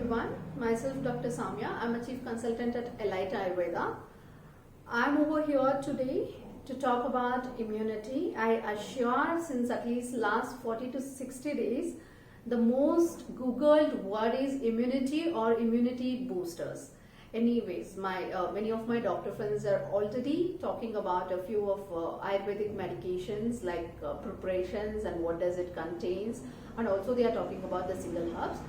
everyone, myself Dr. Samya. I'm a Chief Consultant at Elite Ayurveda. I'm over here today to talk about immunity. I assure since at least last 40 to 60 days, the most googled word is immunity or immunity boosters. Anyways, many of my doctor friends are already talking about a few of Ayurvedic medications like preparations and what does it contains, and also they are talking about the single herbs.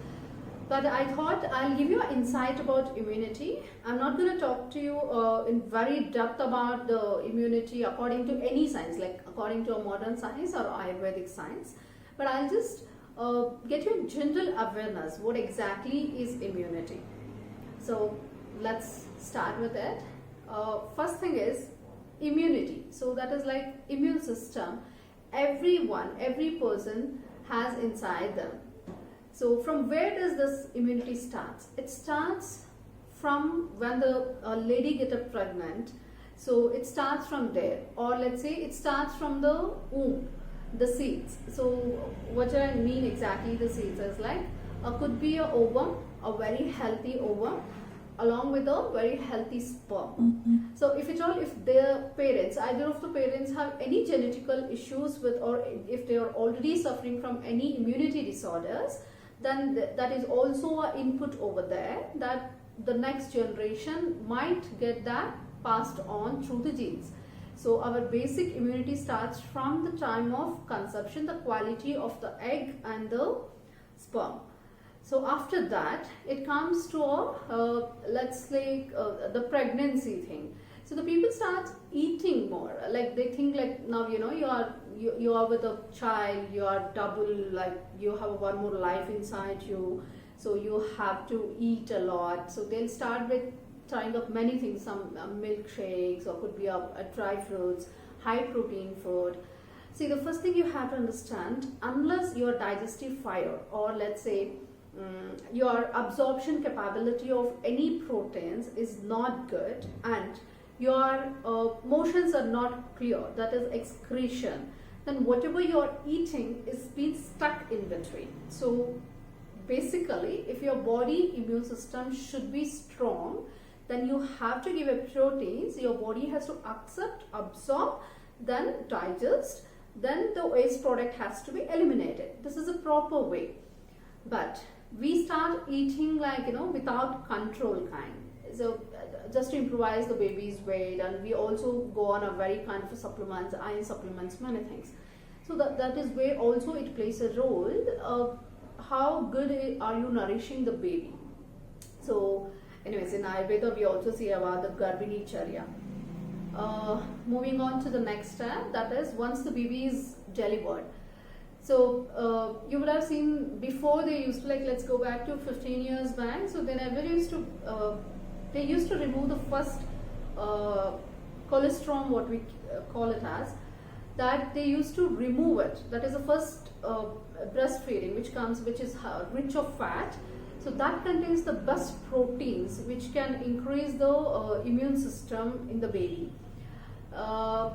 But I thought I'll give you an insight about immunity. I'm not going to talk to you in very depth about the immunity according to any science, like according to a modern science or Ayurvedic science. But I'll just get you general awareness what exactly is immunity. So let's start with it. First thing is immunity. So that is like immune system. Every person has inside them. So from where does this immunity start? It starts from when the lady gets pregnant. So it starts from there, or let's say it starts from the womb, the seeds. So what do I mean exactly the seeds is like could be a ovum, a very healthy ovum, along with a very healthy sperm. So if their parents, either of the parents have any genetical issues with, or if they are already suffering from any immunity disorders, then that is also an input over there that the next generation might get that passed on through the genes. So our basic immunity starts from the time of conception, the quality of the egg and the sperm. So after that, it comes to let's say the pregnancy thing. So the people start eating more. Like they think like now you are with a child, you are double, like you have one more life inside you. So you have to eat a lot. So they'll start with trying up many things, some milkshakes, or could be a dry fruits, high protein food. See, the first thing you have to understand, unless your digestive fire, or let's say your absorption capability of any proteins is not good and your motions are not clear, that is excretion, then whatever you're eating is being stuck in between. So basically, if your body immune system should be strong, then you have to give it proteins. Your body has to accept, absorb, then digest, then the waste product has to be eliminated. This is a proper way. But we start eating like without control kind. So just to improvise the baby's weight, and we also go on a very kind of supplements, iron supplements, many things. So that is where also it plays a role of how good are you nourishing the baby. So anyways, in Ayurveda we also see about the Garbhini Charya. Moving on to the next step, that is once the baby is delivered. So you would have seen before they used to, like, let's go back to 15 years back. So they never used to, they used to remove the first cholesterol, what we call it as, that they used to remove it. That is the first breastfeeding, which is rich of fat. So that contains the best proteins, which can increase the immune system in the baby.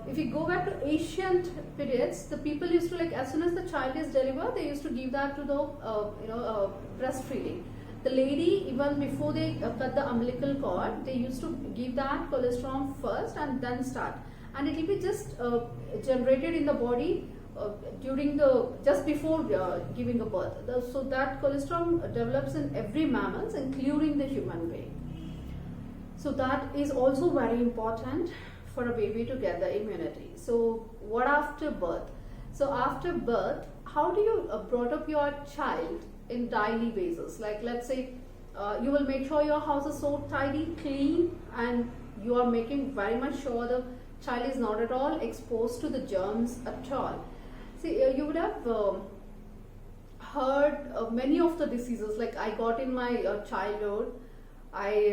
If you go back to ancient periods, the people used to, like, as soon as the child is delivered, they used to give that to the breastfeeding. The lady, even before they cut the umbilical cord, they used to give that cholesterol first and then start, and it will be just generated in the body during just before giving a birth. So that cholesterol develops in every mammal, including the human being. So that is also very important for a baby to get the immunity. So what after birth? So after birth, how do you brought up your child in daily basis? Like, let's say you will make sure your house is so tidy, clean, and you are making very much sure the child is not at all exposed to the germs at all. See, you would have heard many of the diseases. Like I got in my childhood, I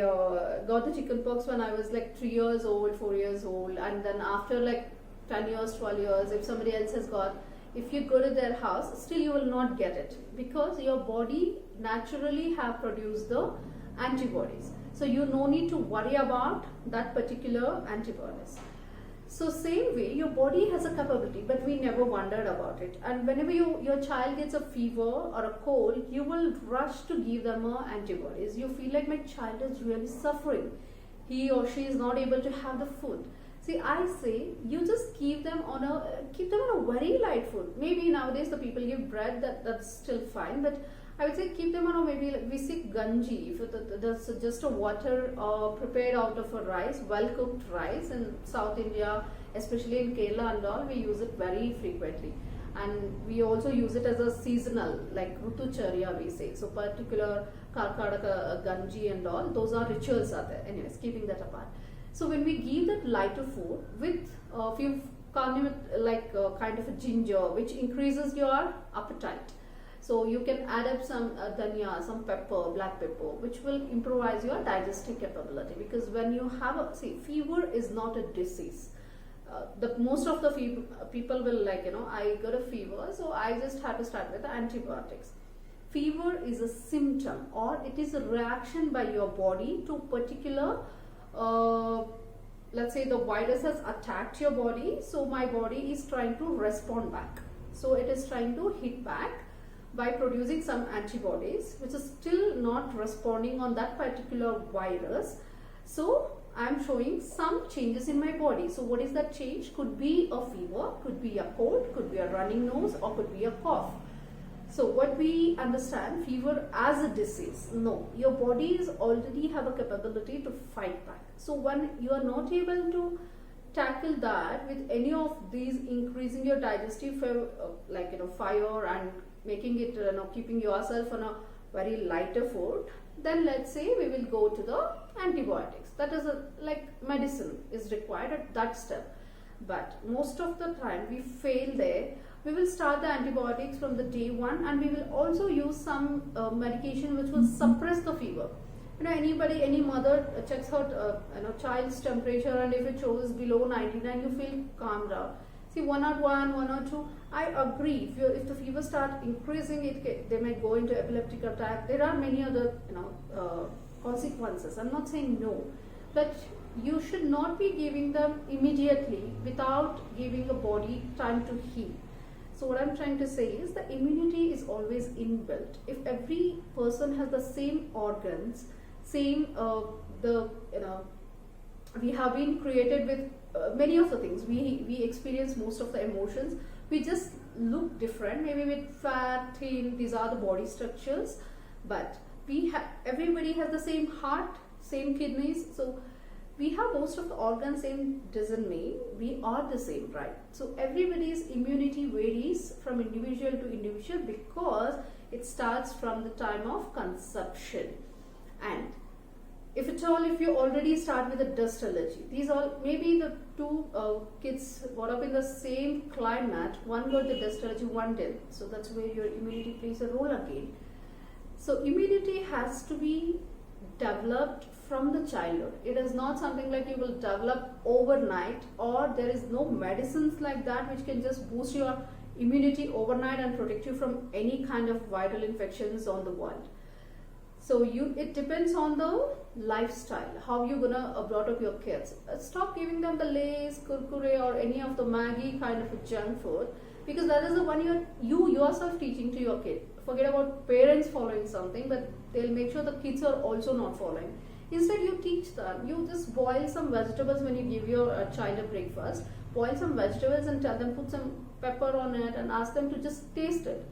got the chickenpox when I was like 3 years old, 4 years old, and then after like 10 years, 12 years, if somebody else has got, if you go to their house, still you will not get it, because your body naturally have produced the antibodies. So you no need to worry about that particular antibodies. So same way, your body has a capability, but we never wondered about it. And whenever your child gets a fever or a cold, you will rush to give them antibodies. You feel like my child is really suffering. He or she is not able to have the food. See, I say you just keep them on a very light food. Maybe nowadays the people give bread, that's still fine, but I would say keep them on a maybe like we say ganji. If that's just a water prepared out of a rice, well cooked rice in South India, especially in Kerala and all, we use it very frequently. And we also use it as a seasonal, like Rutucharya we say. So particular Karkadaka ganji and all, those are rituals are there. Anyways, keeping that apart. So when we give that lighter food with a few kind of a ginger, which increases your appetite. So you can add up some dhania, some pepper, black pepper, which will improvise your digestive capability. Because when you have fever is not a disease. Most of the people will I got a fever, so I just have to start with antibiotics. Fever is a symptom, or it is a reaction by your body to particular let's say the virus has attacked your body, so my body is trying to respond back. So it is trying to hit back by producing some antibodies which is still not responding on that particular virus. So I am showing some changes in my body. So what is that change? Could be a fever, could be a cold, could be a running nose, or could be a cough. So what we understand, fever as a disease, no, your body is already have a capability to fight back. So when you are not able to tackle that with any of these increasing your digestive fire and making it keeping yourself on a very lighter food, then let's say we will go to the antibiotics. That is like medicine is required at that step. But most of the time we fail there. We will start the antibiotics from the day one, and we will also use some medication which will suppress the fever. Any mother checks her child's temperature, and if it shows below 99, you feel calmed down. See, 101, 102, I agree. If the fever starts increasing, they may go into epileptic attack. There are many other consequences. I'm not saying no, but you should not be giving them immediately without giving the body time to heal. So what I'm trying to say is the immunity is always inbuilt. If every person has the same organs, same we have been created with many of the things. We experience most of the emotions. We just look different, maybe with fat, thin. These are the body structures, but everybody has the same heart, same kidneys. So we have most of the organs, same doesn't mean we are the same, right? So everybody's immunity varies from individual to individual because it starts from the time of conception. And if you already start with a dust allergy, these all, maybe the two kids brought up in the same climate, one got the dust allergy, one didn't. So that's where your immunity plays a role again. So immunity has to be developed from the childhood. It is not something like you will develop overnight, or there is no medicines like that which can just boost your immunity overnight and protect you from any kind of viral infections on the world. So it depends on the lifestyle, how you're gonna brought up your kids. Stop giving them the Lay's, Kurkure, or any of the Maggi kind of a junk food, because that is the one you yourself teaching to your kid. Forget about parents following something, but they'll make sure the kids are also not following. Instead, you teach them. You just boil some vegetables when you give your child a breakfast. Boil some vegetables and tell them, put some pepper on it, and ask them to just taste it.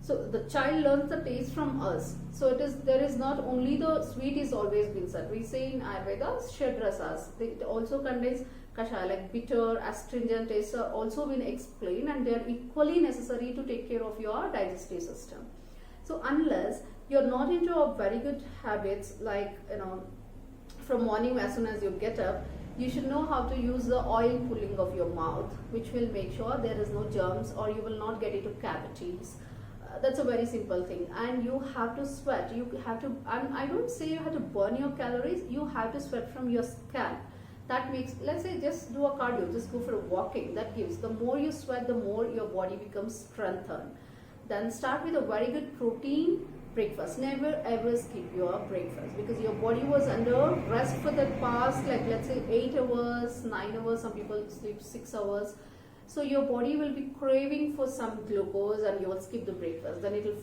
So the child learns the taste from us. So there is not only the sweet is always been said. We say in Ayurveda, Shadrasas. It also contains kashaya, like bitter, astringent tastes are also been explained, and they are equally necessary to take care of your digestive system. So unless you're not into a very good habits, like from morning as soon as you get up, you should know how to use the oil pulling of your mouth, which will make sure there is no germs or you will not get into cavities. That's a very simple thing. And you have to sweat. You have to, and I don't say you have to burn your calories, you have to sweat from your scalp. That makes, let's say, just do a cardio, just go for a walking. That gives, the more you sweat, the more your body becomes strengthened. Then start with a very good protein breakfast. Never ever skip your breakfast, because your body was under rest for the past, like let's say 8 hours, 9 hours, some people sleep 6 hours. So your body will be craving for some glucose and you will skip the breakfast, then it will.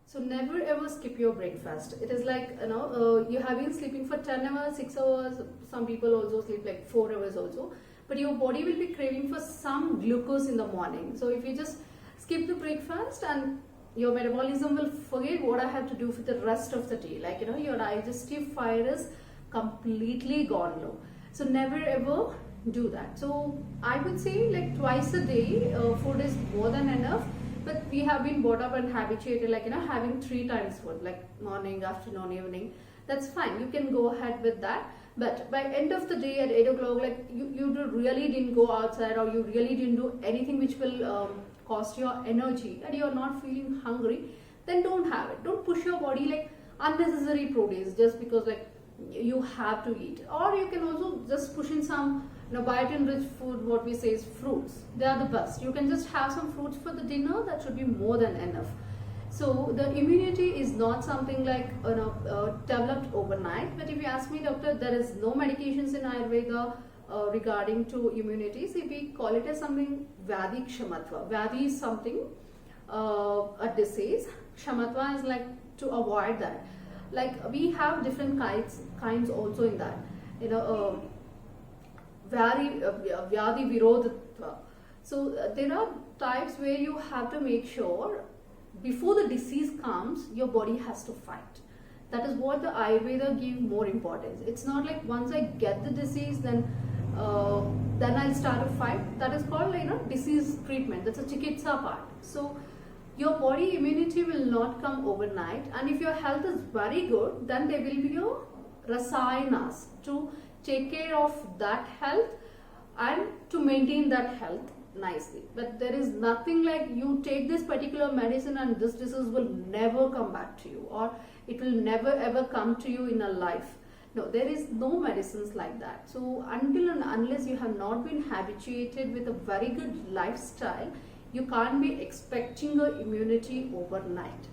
So never ever skip your breakfast. It is like, you have been sleeping for 10 hours, 6 hours, some people also sleep like 4 hours also, but your body will be craving for some glucose in the morning. So if you just skip the breakfast, and your metabolism will forget what I have to do for the rest of the day, like your digestive fire is completely gone low. So never ever do that. So I would say like twice a day food is more than enough. But we have been brought up and habituated, like having 3 times food, like morning, afternoon, evening. That's fine, you can go ahead with that. But by end of the day at 8 o'clock, like you really didn't go outside, or you really didn't do anything which will cost your energy, and you're not feeling hungry, then don't have it. Don't push your body like unnecessary proteins just because like you have to eat. Or you can also just push in some biotin rich food. What we say is fruits, they are the best. You can just have some fruits for the dinner, that should be more than enough. So the immunity is not something like developed overnight. But if you ask me, doctor, there is no medications in Ayurveda regarding to immunity. So we call it as something Vyadhi Kshamatva. Vyadhi is something a disease, Kshamatva is like to avoid that. Like we have different kinds also in that, Vyadhi Virodhatva. So there are types where you have to make sure before the disease comes, your body has to fight. That is what the Ayurveda give more importance. It's not like once I get the disease, then I'll start a fight. That is called disease treatment. That's a chikitsa part. So your body immunity will not come overnight, and if your health is very good, then there will be your rasayanas to take care of that health and to maintain that health nicely. But there is nothing like you take this particular medicine and this disease will never come back to you, or it will never ever come to you in a life. No, there is no medicines like that. So until and unless you have not been habituated with a very good lifestyle, you can't be expecting a immunity overnight.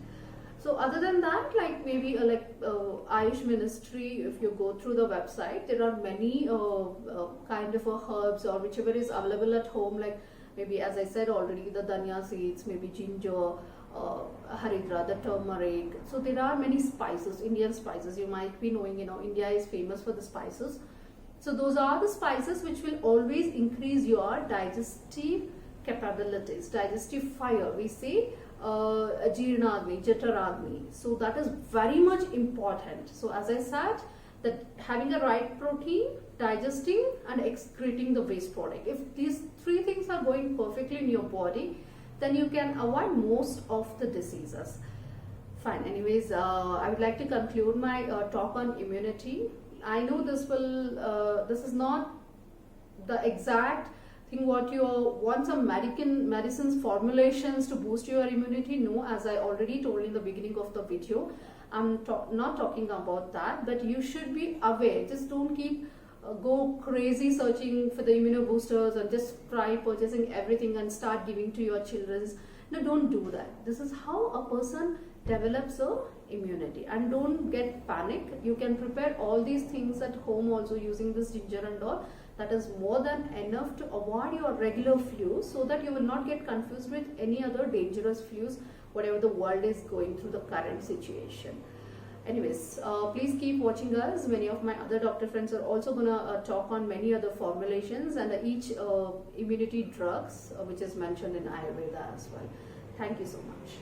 So other than that, like maybe Ayush Ministry, if you go through the website, there are many kind of herbs or whichever is available at home, like maybe as I said already, the dhania seeds, maybe ginger, haridra, the turmeric. So there are many spices, Indian spices. You might be knowing, India is famous for the spices. So those are the spices which will always increase your digestive capabilities, digestive fire. We say Jeeranagni, Jataragni. So that is very much important. So as I said, that having the right protein, digesting and excreting the waste product. If these 3 things are going perfectly in your body, then you can avoid most of the diseases. Fine. Anyways, I would like to conclude my talk on immunity. I know this is not the exact thing what you want some medicines formulations to boost your immunity. No, as I already told in the beginning of the video, I'm not talking about that, but you should be aware. Just don't keep go crazy searching for the immunoboosters and just try purchasing everything and start giving to your children. No, don't do that. This is how a person develops a immunity. And don't get panic. You can prepare all these things at home also using this ginger and all. That is more than enough to avoid your regular flus, so that you will not get confused with any other dangerous flus, whatever the world is going through the current situation. Anyways, please keep watching us. Many of my other doctor friends are also gonna talk on many other formulations and each immunity drugs which is mentioned in Ayurveda as well. Thank you so much.